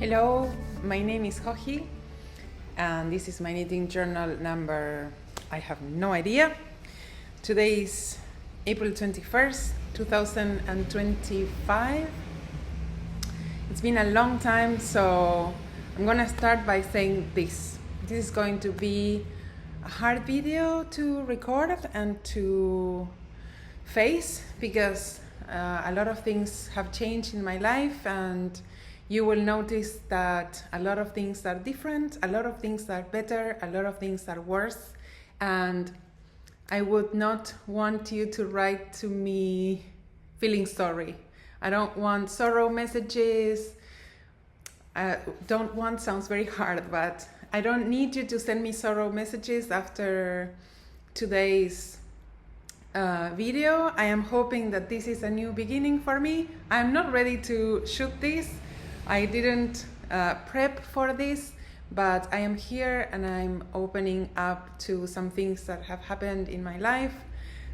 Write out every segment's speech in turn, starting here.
Hello, my name is Joji, and this is my knitting journal number, I have no idea. Today is April 21st, 2025. It's been a long time, so I'm gonna start by saying this. This is going to be a hard video to record and to face because a lot of things have changed in my life, and you will notice that a lot of things are different, a lot of things are better, a lot of things are worse, and I would not want you to write to me feeling sorry. I don't want sorrow messages. Don't want sounds very hard, but I don't need you to send me sorrow messages after today's video. I am hoping that this is a new beginning for me. I'm not ready to shoot this. I didn't prep for this, but I am here and I'm opening up to some things that have happened in my life.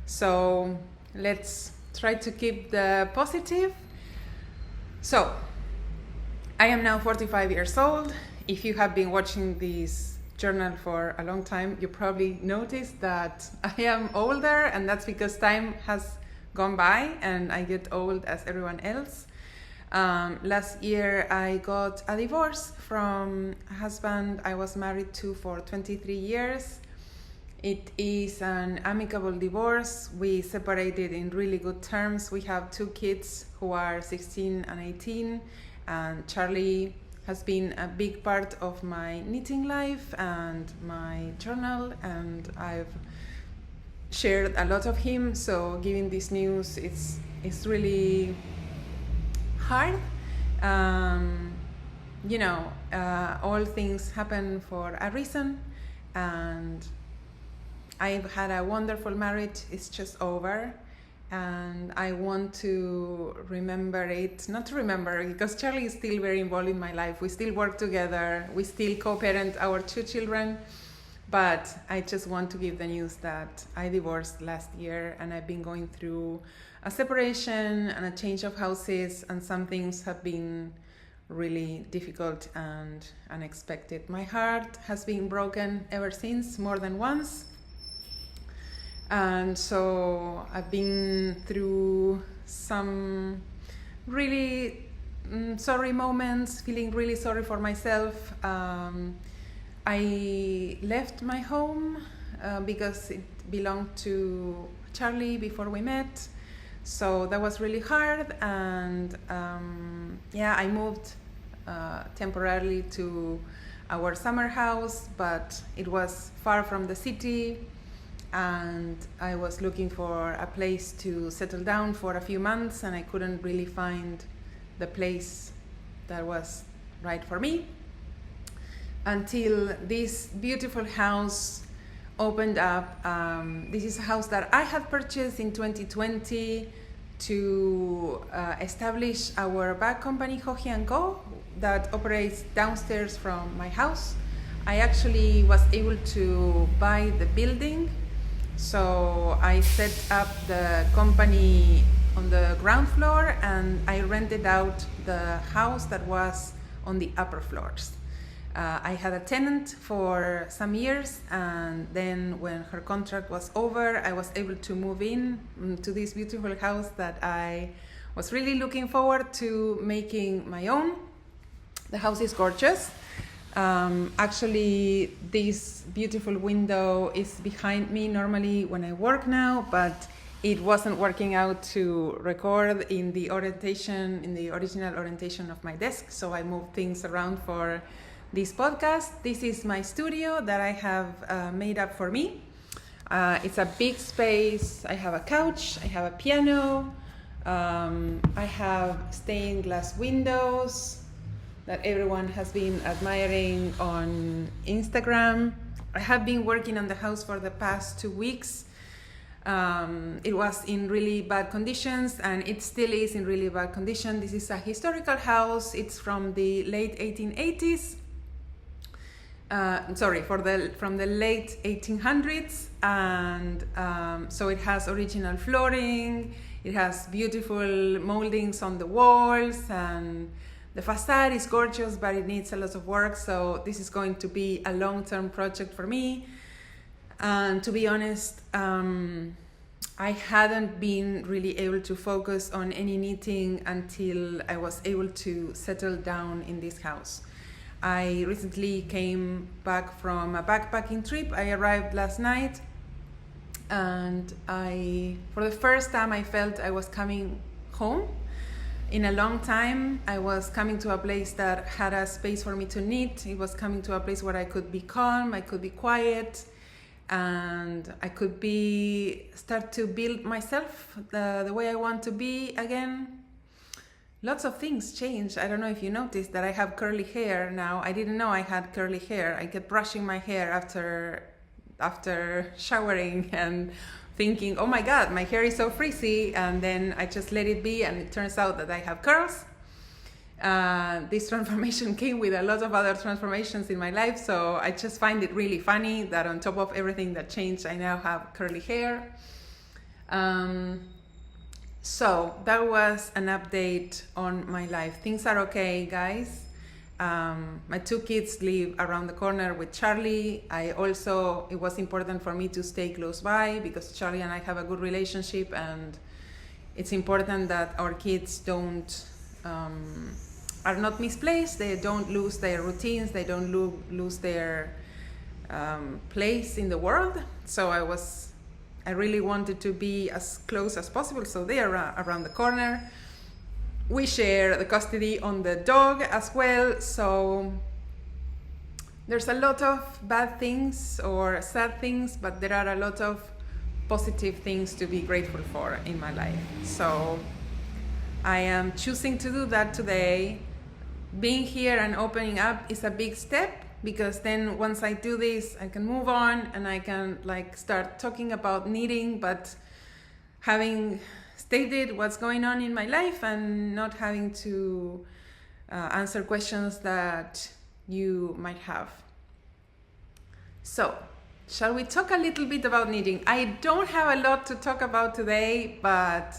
So let's try to keep the positive. So I am now 45 years old. If you have been watching this journal for a long time, you probably noticed that I am older, and that's because time has gone by and I get old as everyone else. Last year I got a divorce from a husband I was married to for 23 years. It is an amicable divorce. We separated in really good terms. We have 2 kids who are 16 and 18, and Charlie has been a big part of my knitting life and my journal, and I've shared a lot of him, so giving this news it's really hard. All things happen for a reason, and I've had a wonderful marriage. It's just over, and I want to remember it, not to remember, because Charlie is still very involved in my life. We still work together, we still co-parent our 2 children, but I just want to give the news that I divorced last year, and I've been going through a separation and a change of houses, and some things have been really difficult and unexpected. My heart has been broken ever since, more than once. And so I've been through some really sorry moments, feeling really sorry for myself. I left my home because it belonged to Charlie before we met. So that was really hard, and I moved temporarily to our summer house, but it was far from the city, and I was looking for a place to settle down for a few months, and I couldn't really find the place that was right for me until this beautiful house opened up. This is a house that I had purchased in 2020 to establish our bag company, Joji & Co, that operates downstairs from my house. I actually was able to buy the building, so I set up the company on the ground floor, and I rented out the house that was on the upper floors. I had a tenant for some years, and then when her contract was over, I was able to move in to this beautiful house that I was really looking forward to making my own. The house is gorgeous. Actually, this beautiful window is behind me normally when I work now, but it wasn't working out to record in the original orientation of my desk, so I moved things around for this podcast. This is my studio that I have made up for me. It's a big space. I have a couch, I have a piano, I have stained glass windows that everyone has been admiring on Instagram. I have been working on the house for the past 2 weeks. It was in really bad conditions, and it still is in really bad condition. This is a historical house. It's from the late 1880s. From the late 1800s, and so it has original flooring. It has beautiful moldings on the walls, and The facade is gorgeous, but it needs a lot of work, so this is going to be a long-term project for me. And to be honest, I hadn't been really able to focus on any knitting until I was able to settle down in this house. I recently came back from a backpacking trip. I arrived last night, and for the first time, I felt I was coming home. In a long time, I was coming to a place that had a space for me to knit. It was coming to a place where I could be calm, I could be quiet, and I could start to build myself the way I want to be again. Lots of things changed. I don't know if you noticed that I have curly hair now. I didn't know I had curly hair. I kept brushing my hair after showering and thinking, oh my God, my hair is so frizzy, and then I just let it be, and it turns out that I have curls. This transformation came with a lot of other transformations in my life, so I just find it really funny that on top of everything that changed, I now have curly hair. So that was an update on my life. Things are okay, guys. My 2 kids live around the corner with Charlie. It was important for me to stay close by because Charlie and I have a good relationship, and it's important that our kids are not misplaced. They don't lose their routines. They don't lose their place in the world. So I really wanted to be as close as possible. So they are around the corner. We share the custody on the dog as well. So there's a lot of bad things or sad things, but there are a lot of positive things to be grateful for in my life. So I am choosing to do that today. Being here and opening up is a big step, because then once I do this, I can move on and I can start talking about knitting, but having stated what's going on in my life and not having to answer questions that you might have. So, shall we talk a little bit about knitting? I don't have a lot to talk about today, but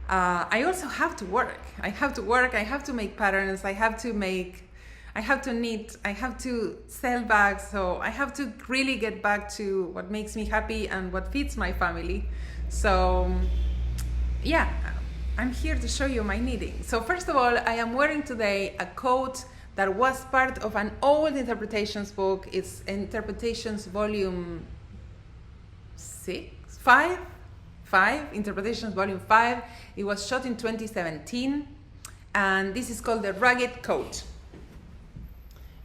I also have to work. I have to make patterns, I have to knit, I have to sell bags, so I have to really get back to what makes me happy and what feeds my family. So yeah, I'm here to show you my knitting. So first of all, I am wearing today a coat that was part of an old interpretations book. It's Interpretations Volume 5, Interpretations Volume 5. It was shot in 2017, and this is called the Rugged Coat.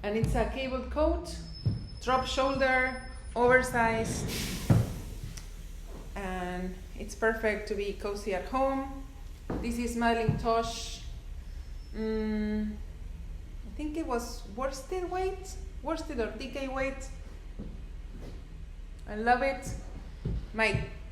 And it's a cabled coat, drop shoulder, oversized, and it's perfect to be cozy at home. This is Madeline-Tosh. I think it was worsted or DK weight. I love it.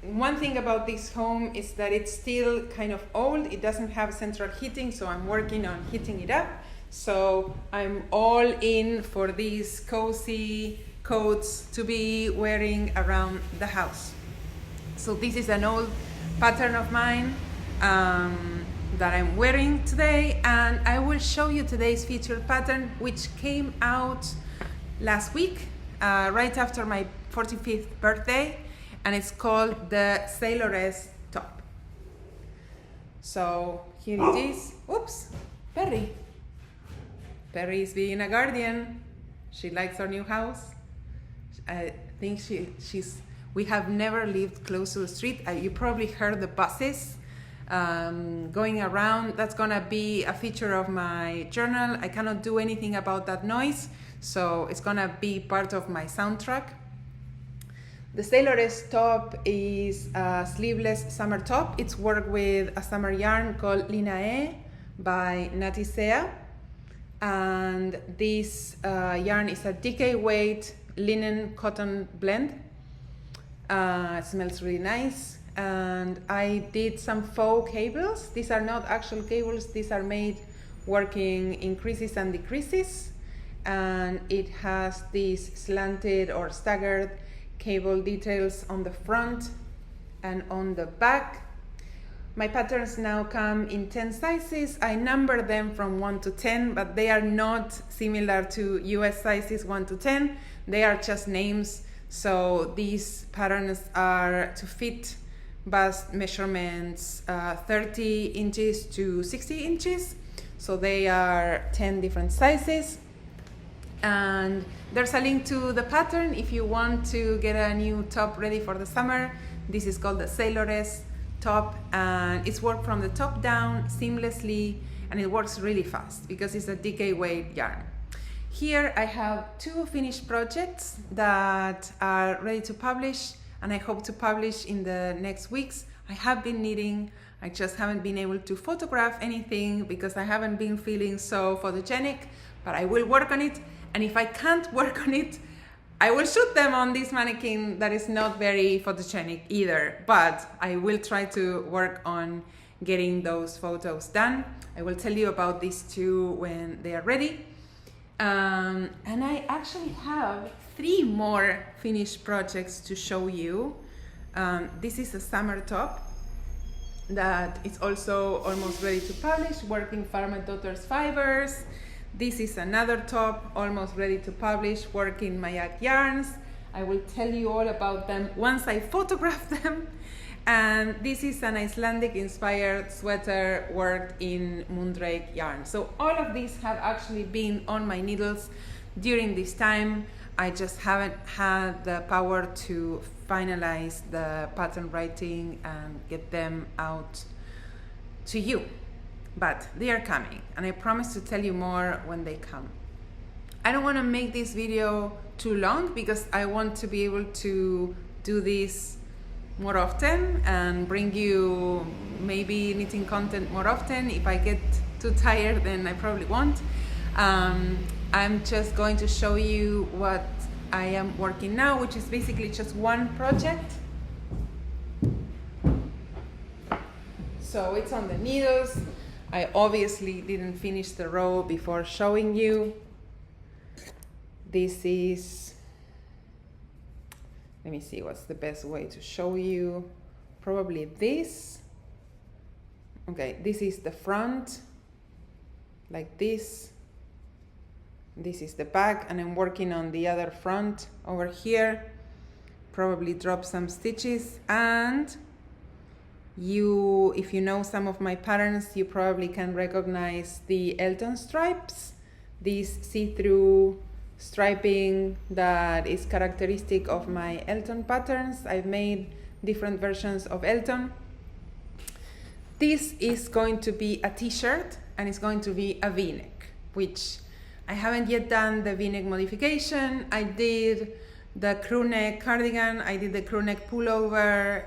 One thing about this home is that it's still kind of old. It doesn't have central heating, so I'm working on heating it up. So I'm all in for these cozy coats to be wearing around the house. So this is an old pattern of mine that I'm wearing today, and I will show you today's featured pattern, which came out last week, right after my 45th birthday, and it's called the Sailoress top. So here it is. Oops, Perry. Perry is being a guardian. She likes our new house. I think we have never lived close to the street. You probably heard the buses going around. That's gonna be a feature of my journal. I cannot do anything about that noise, so it's gonna be part of my soundtrack. The Sailoress top is a sleeveless summer top. It's worked with a summer yarn called Linae by Natisea. And this yarn is a DK weight linen cotton blend. It smells really nice. And I did some faux cables. These are not actual cables. These are made working increases and decreases. And it has these slanted or staggered cable details on the front and on the back. My patterns now come in 10 sizes. I number them from 1 to 10, but they are not similar to US sizes 1 to 10. They are just names. So these patterns are to fit bust measurements 30 inches to 60 inches. So they are 10 different sizes. And there's a link to the pattern if you want to get a new top ready for the summer. This is called the Sailoress top, and it's worked from the top down seamlessly, and it works really fast because it's a DK weight yarn. Here I have 2 finished projects that are ready to publish, and I hope to publish in the next weeks. I have been knitting, I just haven't been able to photograph anything because I haven't been feeling so photogenic, but I will work on it. And if I can't work on it, I will shoot them on this mannequin that is not very photogenic either, but I will try to work on getting those photos done. I will tell you about these 2 when they are ready. And I actually have 3 more finished projects to show you. This is a summer top that is also almost ready to publish, working Farmer Daughter's fibers. This is another top almost ready to publish, working Mayak yarns. I will tell you all about them once I photograph them. And this is an Icelandic inspired sweater worked in Moondrake yarn. So all of these have actually been on my needles during this time. I just haven't had the power to finalize the pattern writing and get them out to you. But they are coming, and I promise to tell you more when they come. I don't want to make this video too long because I want to be able to do this more often and bring you maybe knitting content more often. If I get too tired, then I probably won't. I'm just going to show you what I am working now, which is basically just one project. So it's on the needles. I obviously didn't finish the row before showing you. This is, let me see what's the best way to show you. Probably this. Okay, this is the front, like this. This is the back, and I'm working on the other front over here. Probably drop some stitches, and if you know some of my patterns, you probably can recognize the Elton stripes, this see-through striping that is characteristic of my Elton patterns. I've made different versions of Elton. This is going to be a t-shirt, and it's going to be a v-neck, which I haven't yet done the v-neck modification. I did the crew neck cardigan, I did the crew neck pullover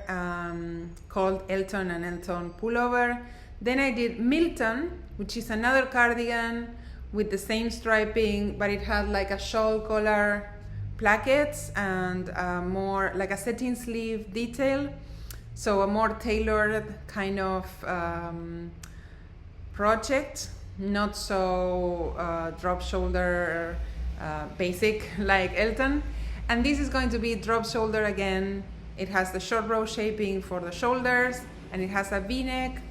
called Elton and Elton pullover. Then I did Milton, which is another cardigan with the same striping, but it had like a shawl collar plackets and more like a satin sleeve detail. So a more tailored kind of project, not so drop shoulder basic like Elton. And this is going to be drop shoulder again. It has the short row shaping for the shoulders, and it has a v-neck.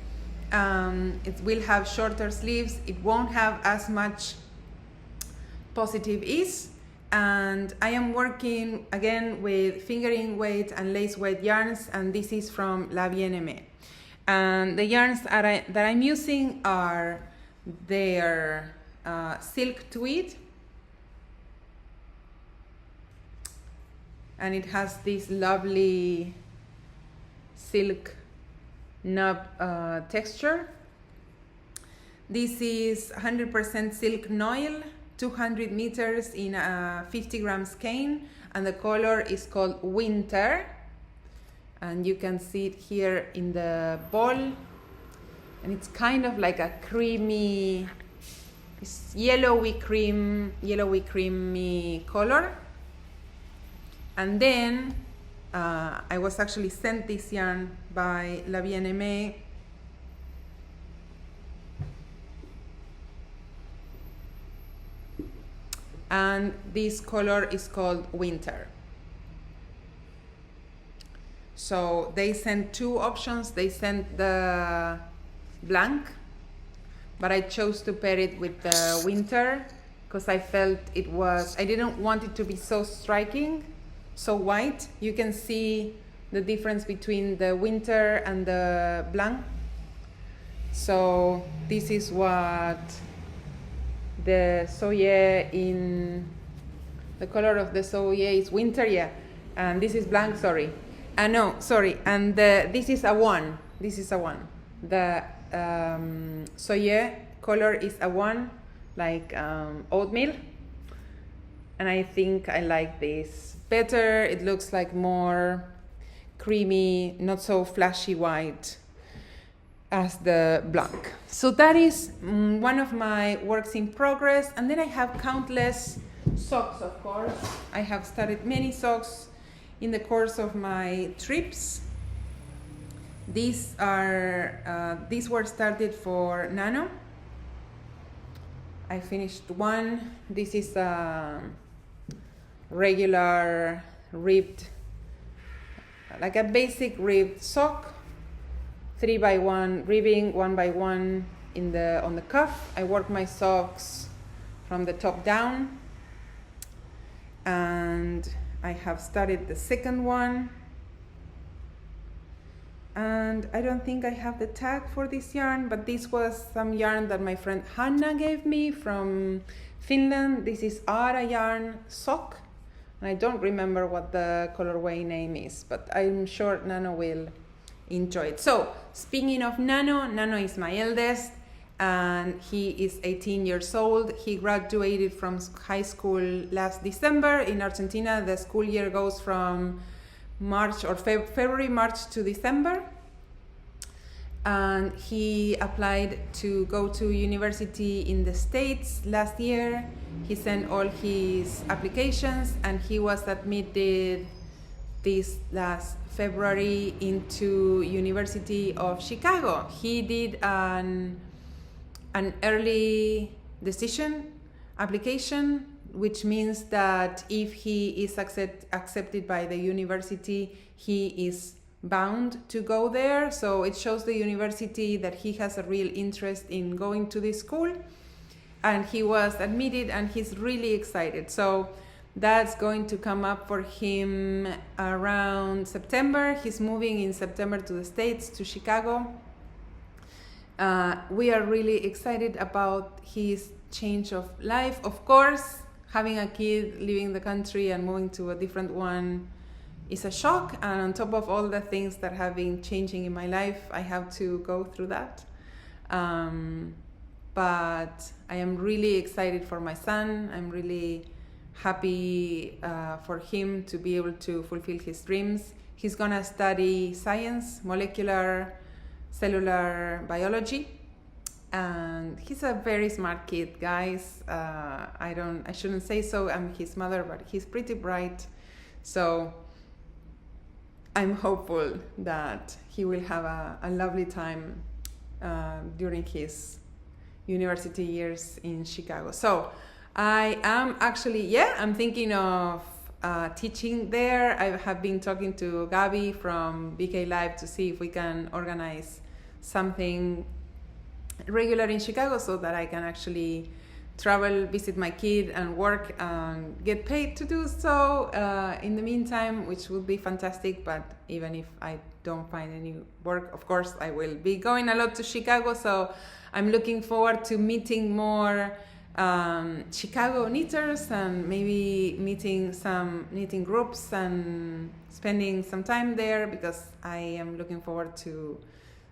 It will have shorter sleeves. It won't have as much positive ease. And I am working again with fingering weight and lace weight yarns, and this is from La Bien-Aimée. And the yarns that I'm using are their silk tweed, and it has this lovely silk nub texture. This is 100% silk noil, 200 meters in a 50 gram skein, and the color is called Winter. And you can see it here in the ball, and it's kind of like a creamy, it's yellowy creamy color. And then I was actually sent this yarn by La Bien-Aimée. And this color is called Winter. So they sent two options. They sent the blank, but I chose to pair it with the winter because I felt I didn't want it to be so striking, so white. You can see the difference between the winter and the blanc. So this is what the soye the color of the soye is winter, yeah. And this is blanc, sorry. No, sorry. And this is a 1. This is a 1. The soye color is a 1, like oatmeal. And I think I like this better. It looks like more creamy, not so flashy white as the blanc. So that is one of my works in progress. And then I have countless socks, of course. I have started many socks in the course of my trips. These were started for Nano. I finished one. This is a regular ribbed, like a basic ribbed sock, 3x1 ribbing, 1x1 on the cuff. I work my socks from the top down, and I have started the second one. And I don't think I have the tag for this yarn, but this was some yarn that my friend Hanna gave me from Finland. This is Ara yarn sock, and I don't remember what the colorway name is, but I'm sure Nano will enjoy it. So speaking of Nano is my eldest, and he is 18 years old. He graduated from high school last December. In Argentina, the school year goes from February, March to December. And he applied to go to university in the States last year. He sent all his applications, and he was admitted this last February into University of Chicago. He did an early decision application, which means that if he is accepted by the university, he is bound to go there. So it shows the university that he has a real interest in going to this school, and he was admitted, and he's really excited. So that's going to come up for him around September. He's moving in September to the States, to Chicago. We are really excited about his change of life. Of course, having a kid, leaving the country and moving to a different one is a shock. And on top of all the things that have been changing in my life, I have to go through that. But I am really excited for my son. I'm really happy for him to be able to fulfill his dreams. He's gonna study science, molecular cellular biology, and he's a very smart kid, guys. I shouldn't say so, I'm his mother, but he's pretty bright. So I'm hopeful that he will have a lovely time during his university years in Chicago. So I am actually, I'm thinking of teaching there. I have been talking to Gabby from BK Live to see if we can organize something regular in Chicago so that I can actually travel, visit my kid, and work and get paid to do so in the meantime, which would be fantastic. But even if I don't find any work, of course, I will be going a lot to Chicago. So I'm looking forward to meeting more Chicago knitters, and maybe meeting some knitting groups and spending some time there, because I am looking forward to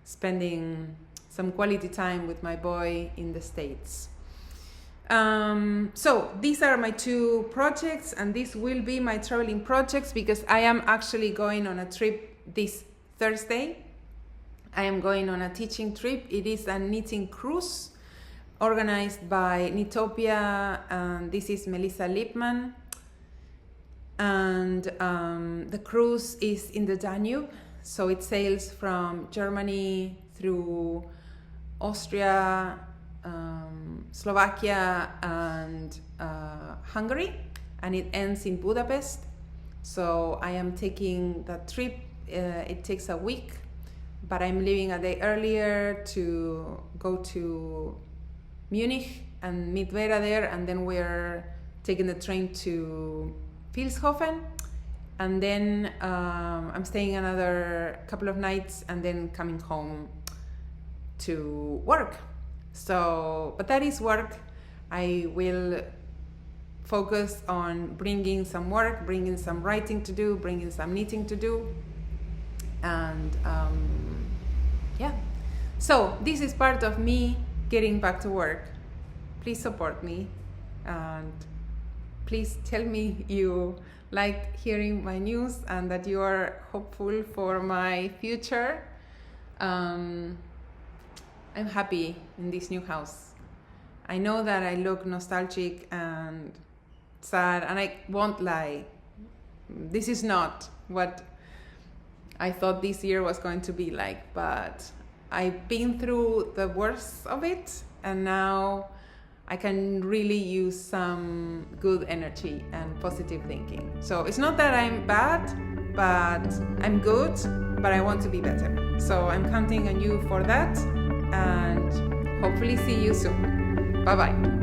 spending some quality time with my boy in the States. So these are my two projects, and this will be my traveling projects, because I am actually going on a trip this Thursday. I am going on a teaching trip. It is a knitting cruise organized by Knitopia, and this is Melissa Lipman. And the cruise is in the Danube, so it sails from Germany through Austria, Slovakia, and Hungary, and it ends in Budapest. So I am taking that trip it takes a week, but I'm leaving a day earlier to go to Munich and meet Vera there, and then we're taking the train to Vilshofen, and then I'm staying another couple of nights and then coming home to work. So, but that is work. I will focus on bringing some work, bringing some writing to do, bringing some knitting to do, and yeah. So this is part of me getting back to work. Please support me, and please tell me you like hearing my news and that you are hopeful for my future. I'm happy in this new house. I know that I look nostalgic and sad, and I won't lie. This is not what I thought this year was going to be like, but I've been through the worst of it, and now I can really use some good energy and positive thinking. So it's not that I'm bad, but I'm good, but I want to be better. So I'm counting on you for that, and hopefully see you soon. Bye-bye.